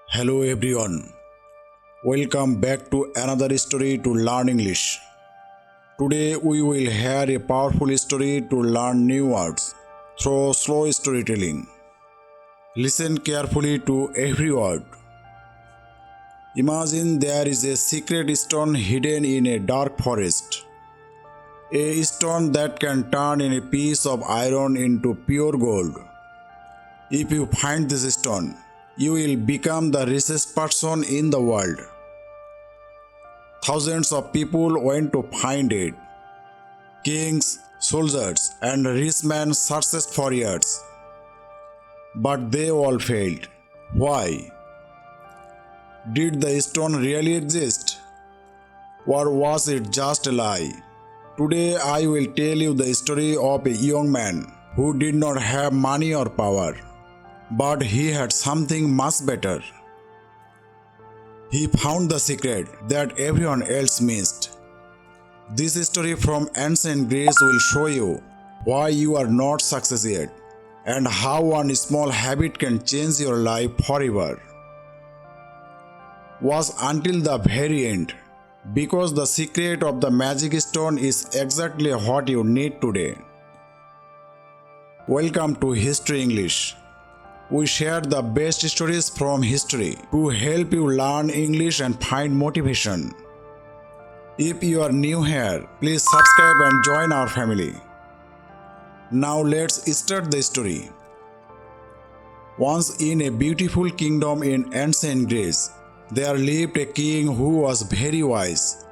Hello everyone, welcome back to another story to learn English. Today we will hear a powerful story to learn new words through slow storytelling. Listen carefully to every word. Imagine there is a secret stone hidden in a dark forest. A stone that can turn a piece of iron into pure gold. If you find this stone, you will become the richest person in the world. Thousands of people went to find it. Kings, soldiers, and rich men searched for years. But they all failed. Why? Did the stone really exist? Or was it just a lie? Today I will tell you the story of a young man who did not have money or power, but he had something much better. He found the secret that everyone else missed. This story from ancient Greece will show you why you are not success yet and how one small habit can change your life forever. Was until the very end, because the secret of the magic stone is exactly what you need today. Welcome to History English. We share the best stories from history to help you learn English and find motivation. If you are new here, please subscribe and join our family. Now let's start the story. Once in a beautiful kingdom in ancient Greece, there lived a king who was very wise.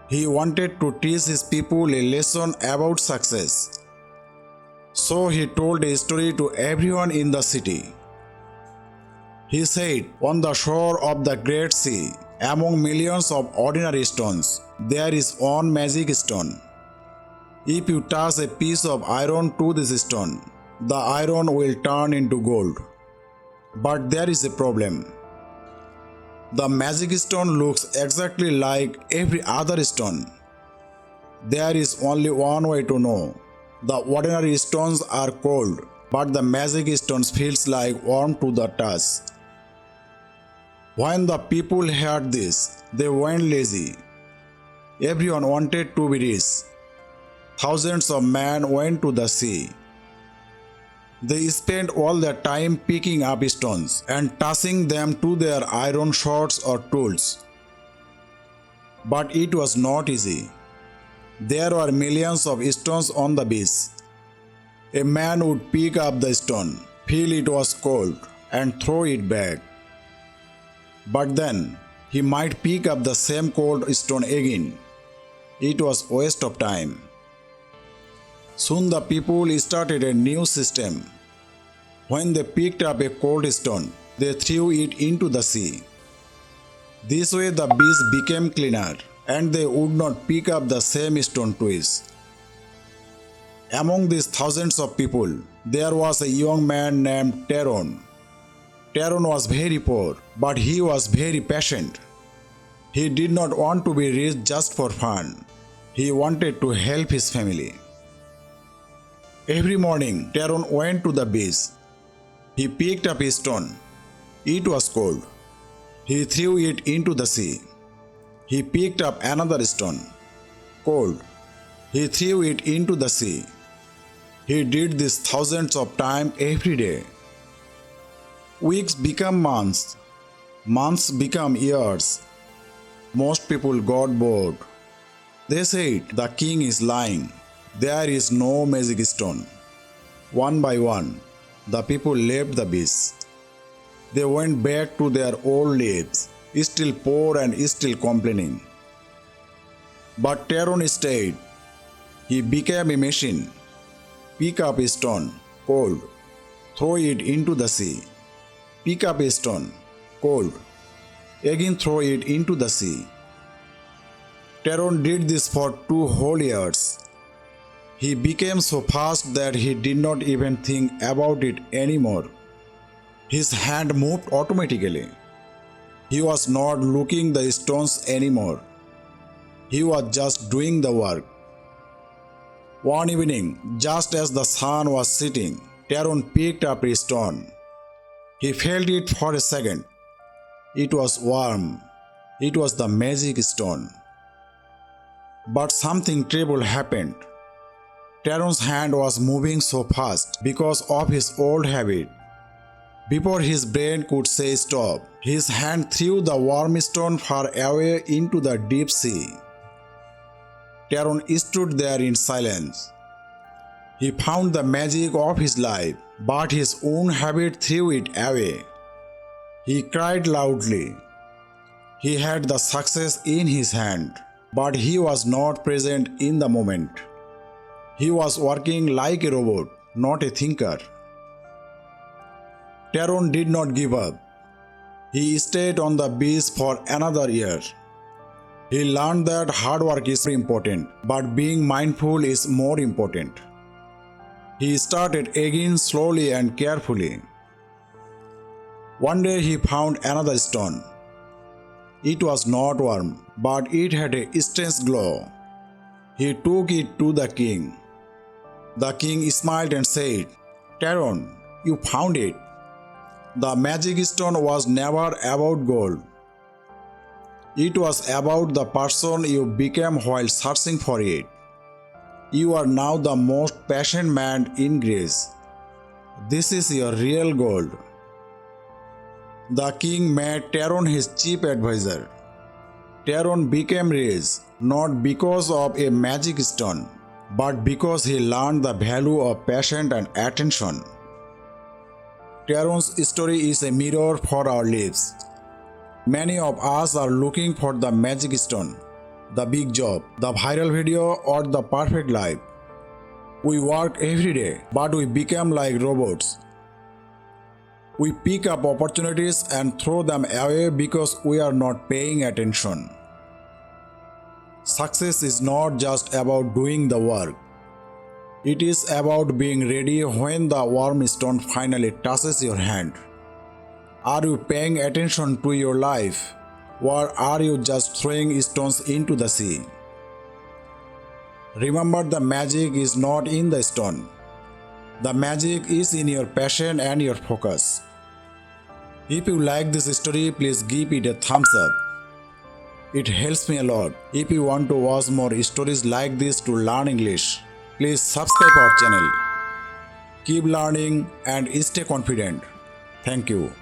He wanted to teach his people a lesson about success. So he told a story to everyone in the city. He said, on the shore of the great sea, among millions of ordinary stones, there is one magic stone. If you toss a piece of iron to this stone, the iron will turn into gold. But there is a problem. The magic stone looks exactly like every other stone. There is only one way to know. The ordinary stones are cold, but the magic stones feels like warm to the touch. When the people heard this, they went lazy. Everyone wanted to be rich. Thousands of men went to the sea. They spent all their time picking up stones and tossing them to their iron swords or tools. But it was not easy. There were millions of stones on the beach. A man would pick up the stone, feel it was cold, and throw it back. But then he might pick up the same cold stone again. It was a waste of time. Soon the people started a new system. When they picked up a cold stone, they threw it into the sea. This way the beach became cleaner, and they would not pick up the same stone twice. Among these thousands of people, there was a young man named Taron. Taron was very poor, but he was very patient. He did not want to be rich just for fun. He wanted to help his family. Every morning, Taron went to the beach. He picked up a stone. It was cold. He threw it into the sea. He picked up another stone. Cold. He threw it into the sea. He did this thousands of times every day. Weeks become months. Months become years. Most people got bored. They said, the king is lying. There is no magic stone. One by one, the people left the beach. They went back to their old lives, still poor and still complaining. But Taron stayed. He became a machine. Pick up a stone, cold. Throw it into the sea. Pick up a stone, cold. Again throw it into the sea. Taron did this for 2 whole years. He became so fast that he did not even think about it anymore. His hand moved automatically. He was not looking at the stones anymore. He was just doing the work. One evening, just as the sun was setting, Taron picked up a stone. He felt it for a second, It was warm. It was the magic stone. But something terrible happened. Tyrion's hand was moving so fast because of his old habit. Before his brain could say stop, his hand threw the warm stone far away into the deep sea. Tyrion stood there in silence. He found the magic of his life, but his own habit threw it away. He cried loudly. He had the success in his hand, but he was not present in the moment. He was working like a robot, not a thinker. Tyrion did not give up. He stayed on the beach for another year. He learned that hard work is important, but being mindful is more important. He started again slowly and carefully. One day he found another stone. It was not warm, but it had a strange glow. He took it to the king. The king smiled and said, "Tyrion, you found it." The magic stone was never about gold. It was about the person you became while searching for it. You are now the most patient man in Greece. This is your real gold. The king made Tyrion his chief advisor. Tyrion became rich not because of a magic stone, but because he learned the value of patience and attention. Tyrion's story is a mirror for our lives. Many of us are looking for the magic stone, the big job, the viral video, or the perfect life. We work every day, but we become like robots. We pick up opportunities and throw them away because we are not paying attention. Success is not just about doing the work. It is about being ready when the warm stone finally touches your hand. Are you paying attention to your life, or are you just throwing stones into the sea? Remember, the magic is not in the stone. The magic is in your passion and your focus. If you like this story, please give it a thumbs up. It helps me a lot. If you want to watch more stories like this to learn English, please subscribe our channel. Keep learning and stay confident. Thank you.